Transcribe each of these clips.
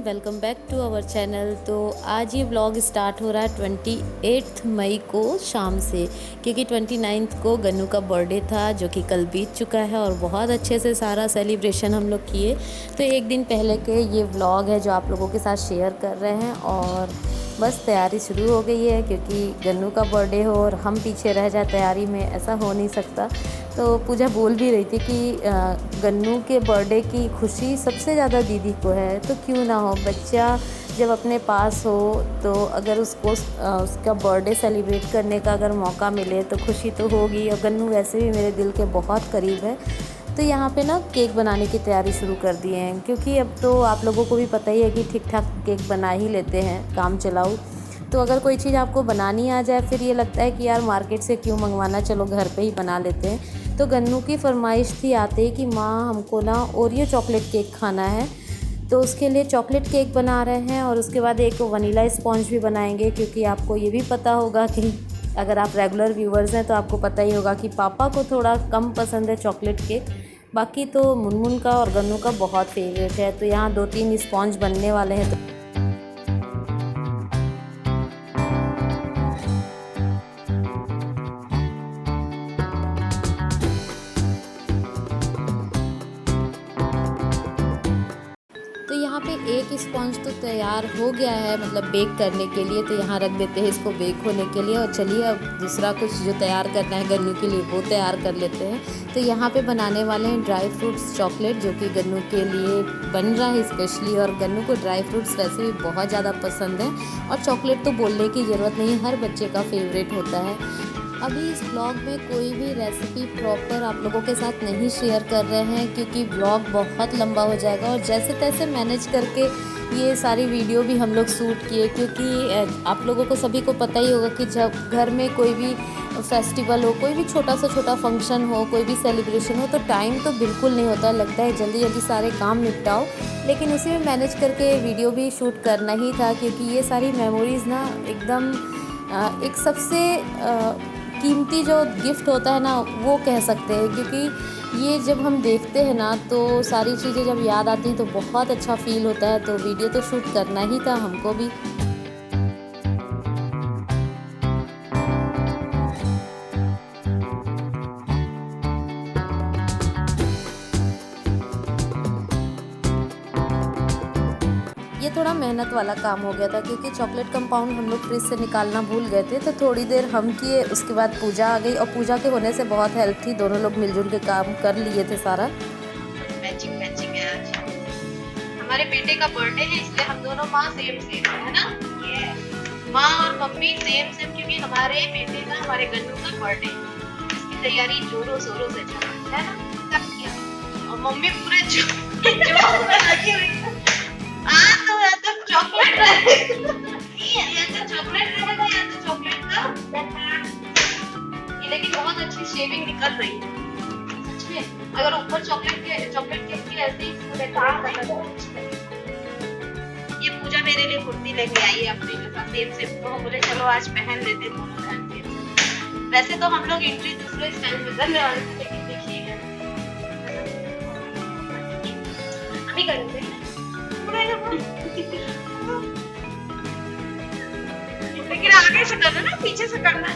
Welcome back to our channel. तो आज ये व्लॉग स्टार्ट हो रहा है 28 मई को शाम से, क्योंकि 29 को गन्नू का बर्थडे था जो कि कल बीत चुका है और बहुत अच्छे से सारा सेलिब्रेशन हम लोग किए। तो एक दिन पहले के ये व्लॉग है जो आप लोगों के साथ शेयर कर रहे हैं और बस तैयारी शुरू हो गई है, क्योंकि गन्नू का बर्थडे हो और हम पीछे रह जाए तैयारी में, ऐसा हो नहीं सकता। तो पूजा बोल भी रही थी कि गन्नू के बर्थडे की खुशी सबसे ज़्यादा दीदी को है, तो क्यों ना हो। बच्चा जब अपने पास हो तो अगर उसको उसका बर्थडे सेलिब्रेट करने का अगर मौका मिले तो खुशी तो होगी। और गन्नू वैसे भी मेरे दिल के बहुत करीब है। तो यहाँ पे ना केक बनाने की तैयारी शुरू कर दिए हैं, क्योंकि अब तो आप लोगों को भी पता ही है कि ठीक ठाक केक बना ही लेते हैं काम चलाऊ। तो अगर कोई चीज़ आपको बनानी आ जाए फिर ये लगता है कि यार मार्केट से क्यों मंगवाना, चलो घर पे ही बना लेते हैं। तो गन्नू की फरमाइश थी आते ही कि माँ हमको ना ओरियो चॉकलेट केक खाना है, तो उसके लिए चॉकलेट केक बना रहे हैं और उसके बाद एक वनीला स्पॉन्ज भी बनाएंगे। क्योंकि आपको ये भी पता होगा कि अगर आप रेगुलर व्यूवर्स हैं तो आपको पता ही होगा कि पापा को थोड़ा कम पसंद है चॉकलेट केक, बाकी तो मुनमुन का और गन्नू का बहुत फेवरेट है। तो यहाँ 2-3 स्पॉन्ज बनने वाले हैं। तो यहाँ पे एक स्पॉन्ज तो तैयार हो गया है, मतलब बेक करने के लिए। तो यहाँ रख देते हैं इसको बेक होने के लिए। और चलिए अब दूसरा कुछ जो तैयार करना है गन्नू के लिए वो तैयार कर लेते हैं। तो यहाँ पे बनाने वाले हैं ड्राई फ्रूट्स चॉकलेट, जो कि गन्नू के लिए बन रहा है स्पेशली। और गन्नू को ड्राई फ्रूट्स वैसे भी बहुत ज़्यादा पसंद है और चॉकलेट तो बोलने की ज़रूरत नहीं, हर बच्चे का फेवरेट होता है। अभी इस ब्लॉग में कोई भी रेसिपी प्रॉपर आप लोगों के साथ नहीं शेयर कर रहे हैं, क्योंकि ब्लॉग बहुत लंबा हो जाएगा। और जैसे तैसे मैनेज करके ये सारी वीडियो भी हम लोग शूट किए, क्योंकि आप लोगों को सभी को पता ही होगा कि जब घर में कोई भी फेस्टिवल हो, कोई भी छोटा से छोटा फंक्शन हो, कोई भी सेलिब्रेशन हो, तो टाइम तो बिल्कुल नहीं होता। लगता है जल्दी जल्दी सारे काम निपटाओ, लेकिन उसी में मैनेज करके वीडियो भी शूट करना ही था। क्योंकि ये सारी मेमोरीज़ ना एकदम एक सबसे कीमती जो गिफ्ट होता है ना वो कह सकते हैं। क्योंकि ये जब हम देखते हैं ना तो सारी चीज़ें जब याद आती हैं तो बहुत अच्छा फील होता है। तो वीडियो तो शूट करना ही था हमको भी। ये थोड़ा मेहनत वाला काम हो गया था, क्योंकि चॉकलेट कंपाउंड हम लोग फ्रिज से निकालना भूल गए थे। तो थोड़ी देर हम किए, उसके बाद पूजा आ गई और पूजा के होने से बहुत हेल्प थी। दोनों लोग मिलजुल के काम कर लिए थे सारा। मैचिंग मैचिंग है आज हमारे बेटे का बर्थडे है, इसलिए हम दोनों माँ सेम सेम है ना। माँ और मम्मी सेम सेम, क्योंकि हमारे बेटे का, हमारे गन्नू का बर्थडे, इसकी तैयारी जोरों शोरों से चल रही है ना। सब किया और मम्मी पूरे जोर में लगी हुई है। तो या तो चॉकलेट या तो चॉकलेट रहेगा या तो चॉकलेट का। लेकिन बहुत अच्छी शेविंग निकल रही है सच में। अगर ऊपर चॉकलेट केक की ऐसे ही ये पूजा मेरे लिए कुर्ती लेके आई है अपने के साथ सेम सेम। तो हम बोले चलो आज पहन लेते हैं दोनों बहन सेम। वैसे तो हम लोग एंट्री दूसरे स्टाइल में करने वाले थे, लेकिन देखिए अभी करेंगे लेकिन आगे से करना ना, पीछे से करना है।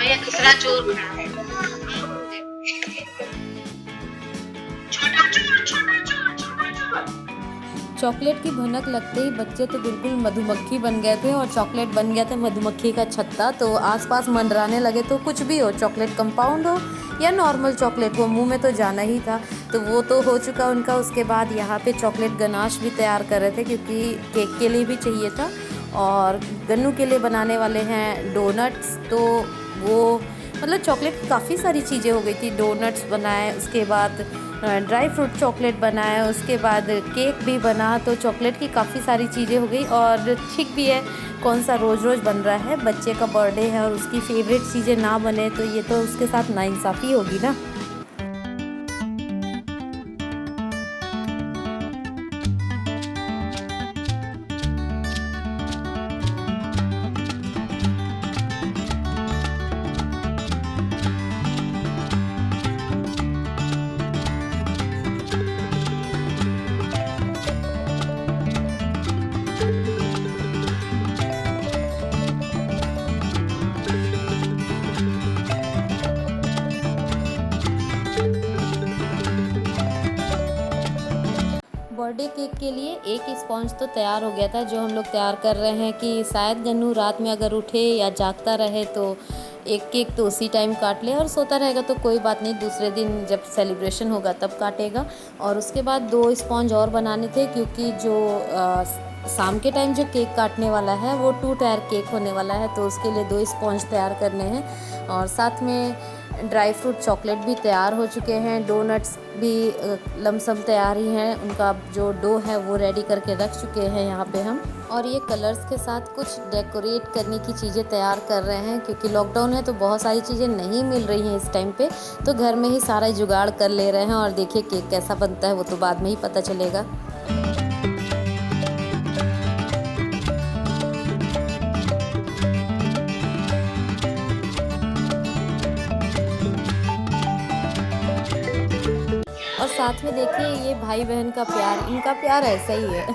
ये दूसरा चोर बना है। छोटा चोर, छोटा चोर, छोटा चोर। चॉकलेट की भनक लगते ही बच्चे तो बिल्कुल मधुमक्खी बन गए थे और चॉकलेट बन गया था मधुमक्खी का छत्ता। तो आसपास मंडराने लगे। तो कुछ भी हो, चॉकलेट कंपाउंड हो या नॉर्मल चॉकलेट हो, मुंह में तो जाना ही था। तो वो तो हो चुका उनका। उसके बाद यहाँ पे चॉकलेट गनाश भी तैयार कर रहे थे, क्योंकि केक के लिए भी चाहिए था और गन्नू के लिए बनाने वाले हैं डोनट्स। तो वो मतलब चॉकलेट की काफ़ी सारी चीज़ें हो गई थी। डोनट्स बनाए, उसके बाद ड्राई फ्रूट चॉकलेट बनाया, उसके बाद केक भी बना। तो चॉकलेट की काफ़ी सारी चीज़ें हो गई। और ठीक भी है, कौन सा रोज़ रोज़ बन रहा है। बच्चे का बर्थडे है और उसकी फेवरेट चीज़ें ना बने तो ये तो उसके साथ नाइंसाफ़ी होगी ना। बर्थडे केक के लिए एक स्पॉन्ज तो तैयार हो गया था, जो हम लोग तैयार कर रहे हैं कि शायद गन्नू रात में अगर उठे या जागता रहे तो एक केक तो उसी टाइम काट ले, और सोता रहेगा तो कोई बात नहीं, दूसरे दिन जब सेलिब्रेशन होगा तब काटेगा। और उसके बाद 2 स्पॉन्ज और बनाने थे, क्योंकि जो शाम के टाइम जो केक काटने वाला है वो 2 टायर केक होने वाला है, तो उसके लिए 2 स्पॉन्ज तैयार करने हैं। और साथ में ड्राई फ्रूट चॉकलेट भी तैयार हो चुके हैं, डोनट्स भी लमसम तैयार ही हैं, उनका जो डो है वो रेडी करके रख चुके हैं यहाँ पे हम। और ये कलर्स के साथ कुछ डेकोरेट करने की चीज़ें तैयार कर रहे हैं, क्योंकि लॉकडाउन है तो बहुत सारी चीज़ें नहीं मिल रही हैं इस टाइम पे, तो घर में ही सारा जुगाड़ कर ले रहे हैं। और देखिए केक कैसा बनता है वो तो बाद में ही पता चलेगा। और साथ में देखिए ये भाई बहन का प्यार, इनका प्यार ऐसा ही है।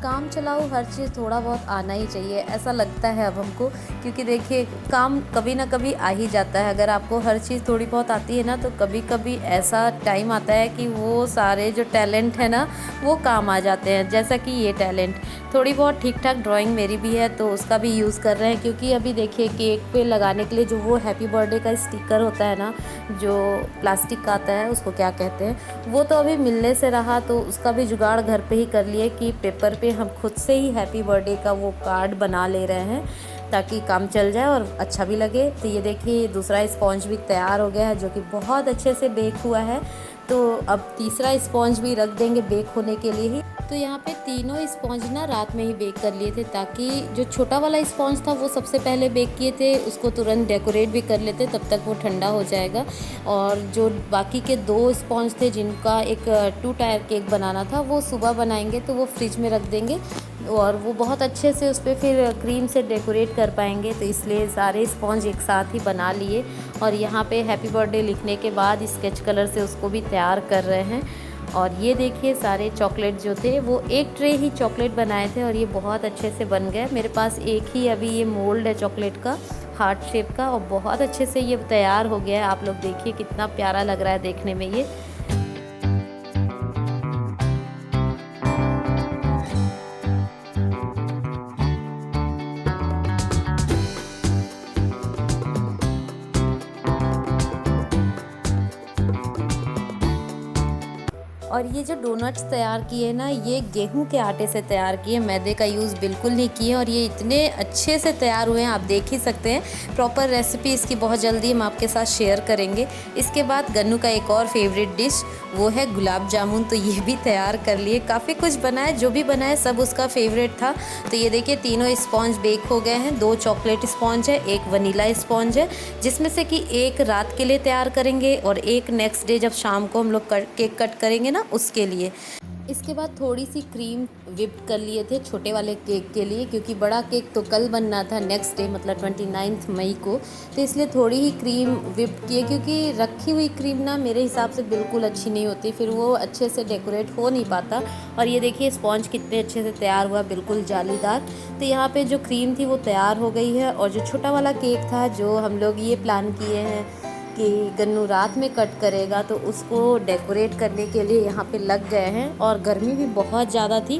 काम चलाओ हर चीज़ थोड़ा बहुत आना ही चाहिए, ऐसा लगता है अब हमको, क्योंकि देखिए काम कभी ना कभी आ ही जाता है। अगर आपको हर चीज़ थोड़ी बहुत आती है ना, तो कभी कभी ऐसा टाइम आता है कि वो सारे जो टैलेंट है ना वो काम आ जाते हैं। जैसा कि ये टैलेंट थोड़ी बहुत ठीक ठाक ड्राइंग मेरी भी है, तो उसका भी यूज़ कर रहे हैं। क्योंकि अभी देखिए केक पे लगाने के लिए जो वो हैप्पी बर्थडे का स्टिकर होता है ना, जो प्लास्टिक का आता है, उसको क्या कहते हैं, वो तो अभी मिलने से रहा, तो उसका भी जुगाड़ घर पे ही कर लिए कि पेपर पे हम खुद से ही हैप्पी बर्थडे का वो कार्ड बना ले रहे हैं, ताकि काम चल जाए और अच्छा भी लगे। तो ये देखिए दूसरा स्पॉन्ज भी तैयार हो गया है, जो कि बहुत अच्छे से बेक हुआ है। तो अब तीसरा स्पॉन्ज भी रख देंगे बेक होने के लिए ही। तो यहाँ पे तीनों स्पॉन्ज ना रात में ही बेक कर लिए थे, ताकि जो छोटा वाला स्पॉन्ज था वो सबसे पहले बेक किए थे, उसको तुरंत डेकोरेट भी कर लेते, तब तक वो ठंडा हो जाएगा। और जो बाकी के 2 स्पॉन्ज थे जिनका एक 2 टायर केक बनाना था, वो सुबह बनाएंगे, तो वो फ्रिज में रख देंगे और वो बहुत अच्छे से उस पर फिर क्रीम से डेकोरेट कर पाएंगे। तो इसलिए सारे स्पॉन्ज एक साथ ही बना लिए। और यहाँ पे हैप्पी बर्थडे लिखने के बाद स्केच कलर से उसको भी तैयार कर रहे हैं। और ये देखिए सारे चॉकलेट जो थे वो एक ट्रे ही चॉकलेट बनाए थे, और ये बहुत अच्छे से बन गए। मेरे पास एक ही अभी ये मोल्ड है चॉकलेट का, हार्ट शेप का, और बहुत अच्छे से ये तैयार हो गया है। आप लोग देखिए कितना प्यारा लग रहा है देखने में ये। और ये जो डोनट्स तैयार किए ना, ये गेहूं के आटे से तैयार किए, मैदे का यूज़ बिल्कुल नहीं किए, और ये इतने अच्छे से तैयार हुए हैं, आप देख ही सकते हैं। प्रॉपर रेसिपी इसकी बहुत जल्दी हम आपके साथ शेयर करेंगे। इसके बाद गन्नू का एक और फेवरेट डिश वो है गुलाब जामुन, तो ये भी तैयार कर लिए। काफ़ी कुछ बनाए, जो भी बनाए सब उसका फेवरेट था। तो ये देखिए तीनों स्पॉन्ज बेक हो गए हैं, 2 चॉकलेट स्पॉन्ज है, एक वनीला स्पॉन्ज है, जिसमें से कि एक रात के लिए तैयार करेंगे और एक नेक्स्ट डे जब शाम को हम लोग केक कट करेंगे ना उसके लिए। इसके बाद थोड़ी सी क्रीम विप्ड कर लिए थे छोटे वाले केक के लिए, क्योंकि बड़ा केक तो कल बनना था नेक्स्ट डे, मतलब 29 मई को, तो इसलिए थोड़ी ही क्रीम विप्ड किए, क्योंकि रखी हुई क्रीम ना मेरे हिसाब से बिल्कुल अच्छी नहीं होती, फिर वो अच्छे से डेकोरेट हो नहीं पाता। और ये देखिए स्पॉन्ज कितने अच्छे से तैयार हुआ, बिल्कुल जालीदार। तो यहाँ पे जो क्रीम थी वो तैयार हो गई है। और जो छोटा वाला केक था, जो हम लोग ये प्लान किए हैं कि गन्नू रात में कट करेगा, तो उसको डेकोरेट करने के लिए यहाँ पे लग गए हैं। और गर्मी भी बहुत ज़्यादा थी।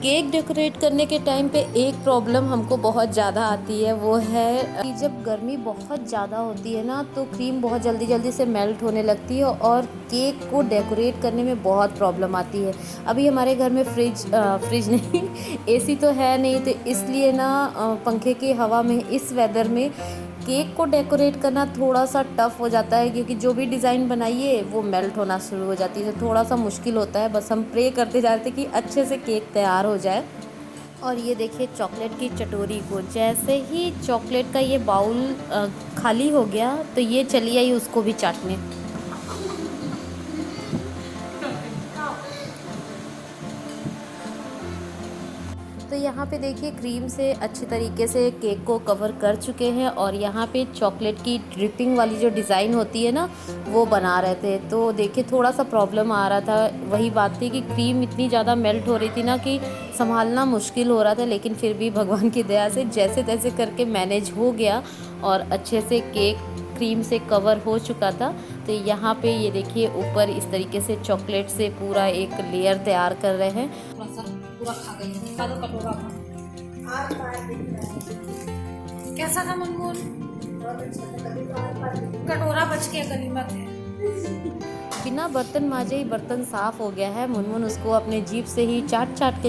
केक डेकोरेट करने के टाइम पे एक प्रॉब्लम हमको बहुत ज़्यादा आती है, वो है कि जब गर्मी बहुत ज़्यादा होती है ना, तो क्रीम बहुत जल्दी जल्दी से मेल्ट होने लगती है, और केक को डेकोरेट करने में बहुत प्रॉब्लम आती है। अभी हमारे घर में फ्रिज नहीं एसी तो है नहीं, तो इसलिए ना पंखे की हवा में इस वेदर में केक को डेकोरेट करना थोड़ा सा टफ़ हो जाता है, क्योंकि जो भी डिज़ाइन बनाइए वो मेल्ट होना शुरू हो जाती है, तो थोड़ा सा मुश्किल होता है। बस हम प्रे करते जा रहे थे कि अच्छे से केक तैयार हो जाए। और ये देखिए चॉकलेट की चटोरी को, जैसे ही चॉकलेट का ये बाउल खाली हो गया, तो ये चली आई उसको भी चाटने। तो तो यहाँ पे देखिए क्रीम से अच्छे तरीके से केक को कवर कर चुके हैं और यहाँ पे चॉकलेट की ड्रिपिंग वाली जो डिज़ाइन होती है ना वो बना रहे थे। तो देखिए थोड़ा सा प्रॉब्लम आ रहा था, वही बात थी कि क्रीम इतनी ज़्यादा मेल्ट हो रही थी ना कि संभालना मुश्किल हो रहा था, लेकिन फिर भी भगवान की दया से जैसे तैसे करके मैनेज हो गया और अच्छे से केक क्रीम से कवर हो चुका था। तो यहाँ पे ये देखिए ऊपर इस तरीके से चॉकलेट से पूरा एक लेयर तैयार कर रहे हैं। पूरा खा गई, खा दो कटोरा था। कैसा था मनमोहन? कटोरा बच के गनीमत है। बिना बर्तन माजे ही बर्तन साफ़ हो गया है। मुनमुन उसको अपने जीभ से ही चाट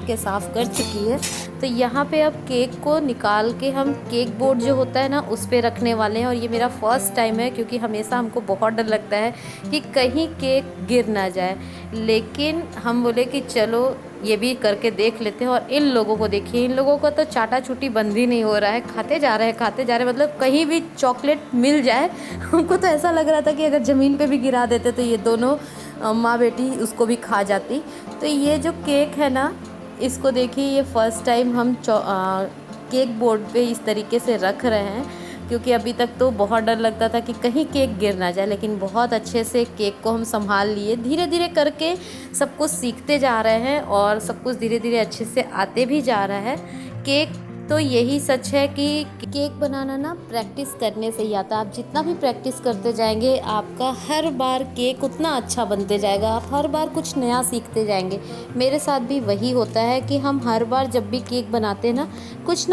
के साफ़ कर चुकी है। तो यहाँ पे अब केक को निकाल के हम केक बोर्ड जो होता है ना उस पे रखने वाले हैं। और ये मेरा फर्स्ट टाइम है, क्योंकि हमेशा हमको बहुत डर लगता है कि कहीं केक गिर ना जाए, लेकिन हम बोले कि चलो ये भी करके देख लेते हैं। और इन लोगों को देखिए, इन लोगों को तो चाटा छुट्टी बंद ही नहीं हो रहा है, खाते जा रहे हैं, मतलब कहीं भी चॉकलेट मिल जाए। हमको तो ऐसा लग रहा था कि अगर ज़मीन पे भी गिरा देते तो ये दोनों माँ बेटी उसको भी खा जाती। तो ये जो केक है ना, इसको देखिए, ये फ़र्स्ट टाइम हम केक बोर्ड पे इस तरीके से रख रहे हैं, क्योंकि अभी तक तो बहुत डर लगता था कि कहीं केक गिर ना जाए। लेकिन बहुत अच्छे से केक को हम संभाल लिए, धीरे धीरे करके सब कुछ सीखते जा रहे हैं और सब कुछ धीरे धीरे अच्छे से आते भी जा रहा है। केक तो यही सच है कि केक बनाना ना प्रैक्टिस करने से ही आता है। आप जितना भी प्रैक्टिस करते जाएंगे, आपका हर बार केक उतना अच्छा बनते जाएगा, आप हर बार कुछ नया सीखते जाएंगे। मेरे साथ भी वही होता है कि हम हर बार जब भी केक बनाते हैं ना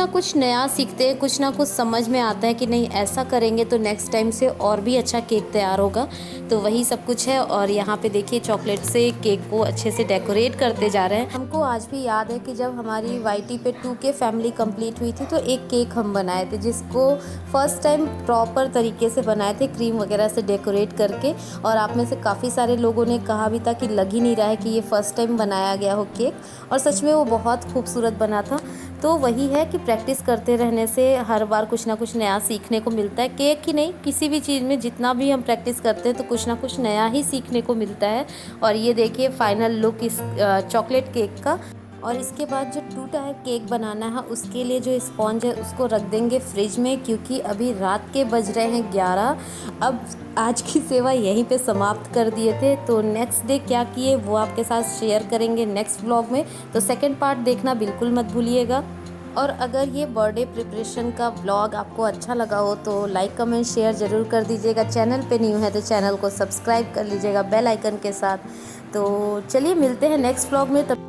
कुछ नया सीखते हैं, कुछ ना कुछ समझ में आता है कि नहीं ऐसा करेंगे तो नेक्स्ट टाइम से और भी अच्छा केक तैयार होगा। तो वही सब कुछ है। और यहाँ पे देखिए चॉकलेट से केक को अच्छे से डेकोरेट करते जा रहे हैं। हमको आज भी याद है कि जब हमारी YT पे 2K फैमिली कंप्लीट हुई थी तो एक केक हम बनाए थे, जिसको फर्स्ट टाइम प्रॉपर तरीके से बनाए थे, क्रीम वगैरह से डेकोरेट करके। और आप में से काफ़ी सारे लोगों ने कहा भी था कि लग ही नहीं रहा है कि ये फ़र्स्ट टाइम बनाया गया हो केक, और सच में वो बहुत खूबसूरत बना था। तो वही है कि प्रैक्टिस करते रहने से हर बार कुछ ना कुछ नया सीखने को मिलता है। केक ही नहीं, किसी भी चीज़ में जितना भी हम प्रैक्टिस करते हैं तो कुछ ना कुछ नया ही सीखने को मिलता है। और ये देखिए फाइनल लुक इस चॉकलेट केक का। और इसके बाद जो 2 टायर केक बनाना है उसके लिए जो स्पॉन्ज है उसको रख देंगे फ्रिज में, क्योंकि अभी रात के बज रहे हैं 11। अब आज की सेवा यहीं पे समाप्त कर दिए थे। तो नेक्स्ट डे क्या किए वो आपके साथ शेयर करेंगे नेक्स्ट व्लॉग में। तो सेकंड पार्ट देखना बिल्कुल मत भूलिएगा। और अगर ये बर्थडे प्रिपरेशन का व्लॉग आपको अच्छा लगा हो तो लाइक कमेंट शेयर ज़रूर कर दीजिएगा। चैनल पे न्यू है तो चैनल को सब्सक्राइब कर लीजिएगा बेल आइकन के साथ। तो चलिए मिलते हैं नेक्स्ट व्लॉग में। तब